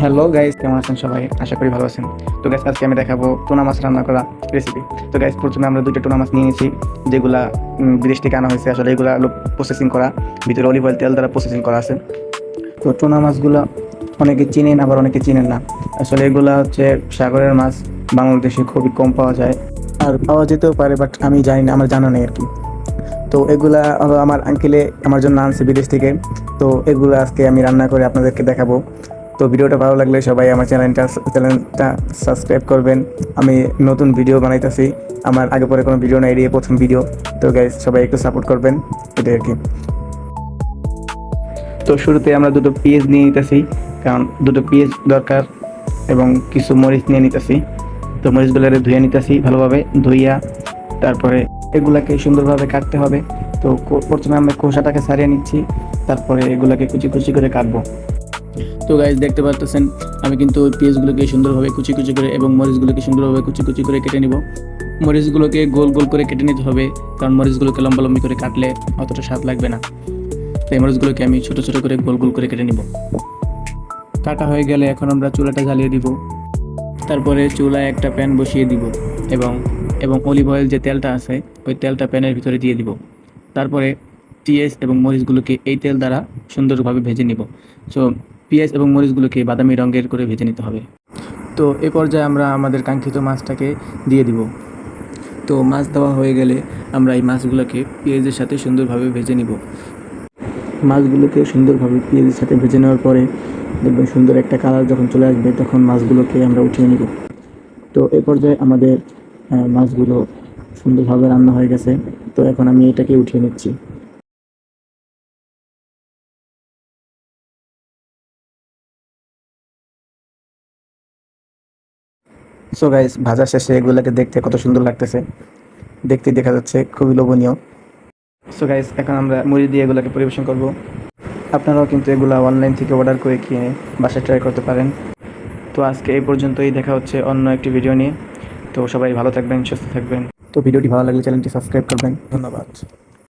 Hello guys, কেমন আছেন সবাই? আশা করি ভালো আছেন। তো গাইস, আজকে আমি দেখাবো টুনা মাছ রান্না করা রেসিপি। তো গাইস, প্রথমে আমরা দুইটা টুনা মাছ নিয়ে নিয়েছি, যেগুলা বিদেশ থেকে আনা হয়েছে। আসলে এগুলা প্রসেসিং করা, ভিতরে অলিভ অয়েল তেল দ্বারা প্রসেসিং করা আছে। তো টুনা মাছগুলা অনেকে চিনেন, আবার অনেকে চিনেন না। আসলে এগুলা হচ্ছে সাগরের মাছ, বাংলাদেশে খুবই কম পাওয়া যায়, আর পাওয়া যেতেও পারে, বাট আমি জানি না, আমার জানা নেই আর কি। তো এগুলা আমার আঙ্কেলে আমার জন্য আনছে বিদেশ থেকে। তো এগুলো আজকে আমি রান্না করে আপনাদেরকে দেখাবো। তো ভিডিওটা ভালো লাগলে সবাই আমার চ্যানেলটা সাবস্ক্রাইব করবেন। আমি নতুন ভিডিও বানাইতেছি, আমার আগে পরে কোনো ভিডিও না, এড়িয়ে প্রথম ভিডিও। তো গাইজ, সবাই একটু সাপোর্ট করবেন, এটাই আর কি। তো শুরুতে আমরা দুটো পেঁয়াজ নিয়ে নিতেছি, কারণ দুটো পেঁয়াজ দরকার, এবং কিছু মরিচ নিয়ে নিতেছি। তো মরিচগুলো ধুয়ে নিতেছি ভালোভাবে, ধুইয়া তারপরে এগুলাকে সুন্দরভাবে কাটতে হবে। তো প্রথমে আমরা খোসাটাকে ছাড়িয়ে নিচ্ছি, তারপরে এগুলাকে কুচি কুচি করে কাটবো। তো গাইজ, দেখতে পাচ্ছেন আমি কিন্তু ওই পেঁয়াজগুলোকে সুন্দরভাবে কুচি কুচি করে এবং মরিচগুলোকে সুন্দরভাবে কুচি কুচি করে কেটে নিব। মরিচগুলোকে গোল গোল করে কেটে নিতে হবে, কারণ মরিচগুলোকে লম্বা লম্বি করে কাটলে অতটা স্বাদ লাগবে না। তো এই মরিচগুলোকে আমি ছোটো ছোটো করে গোল গোল করে কেটে নিব। কাটা হয়ে গেলে এখন আমরা চুলাটা জ্বালিয়ে দিব। তারপরে চুলায় একটা প্যান বসিয়ে দিব, এবং এবং অলিভ অয়েল যে তেলটা আছে ওই তেলটা প্যানের ভিতরে দিয়ে দিব। তারপরে পেঁয়াজ এবং মরিচগুলোকে এই তেল দ্বারা সুন্দরভাবে ভেজে নিব। সো পেঁয়াজ এবং মরিচগুলোকে বাদামি রঙের করে ভেজে নিতে হবে। তো এ পর্যায়ে আমরা আমাদের কাঙ্ক্ষিত মাছটাকে দিয়ে দিব। তো মাছ দেওয়া হয়ে গেলে আমরা এই মাছগুলোকে পেঁয়াজের সাথে সুন্দরভাবে ভেজে নিব। মাছগুলোকে সুন্দরভাবে পেঁয়াজের সাথে ভেজে নেওয়ার পরে দেখবেন সুন্দর একটা কালার যখন চলে আসবে, তখন মাছগুলোকে আমরা উঠিয়ে নিব। তো এ পর্যায়ে আমাদের মাছগুলো সুন্দরভাবে রান্না হয়ে গেছে। তো এখন আমি এটাকে উঠিয়ে নিচ্ছি। সো গাইস, ভাজা শেষে এগুলোকে দেখতে কত সুন্দর লাগতেছে, দেখতে দেখা যাচ্ছে খুবই লোভনীয়। সো গাইস, এখন আমরা মুড়ি দিয়ে এগুলোকে পরিবেশন করব। আপনারাও কিন্তু এগুলা অনলাইন থেকে অর্ডার করে কিনে বাসায় ট্রাই করতে পারেন। তো আজকে এই পর্যন্তই, দেখা হচ্ছে অন্য একটি ভিডিও নিয়ে। তো সবাই ভালো থাকবেন, সুস্থ থাকবেন। তো ভিডিওটি ভালো লাগলে চ্যানেলটি সাবস্ক্রাইব করবেন। ধন্যবাদ।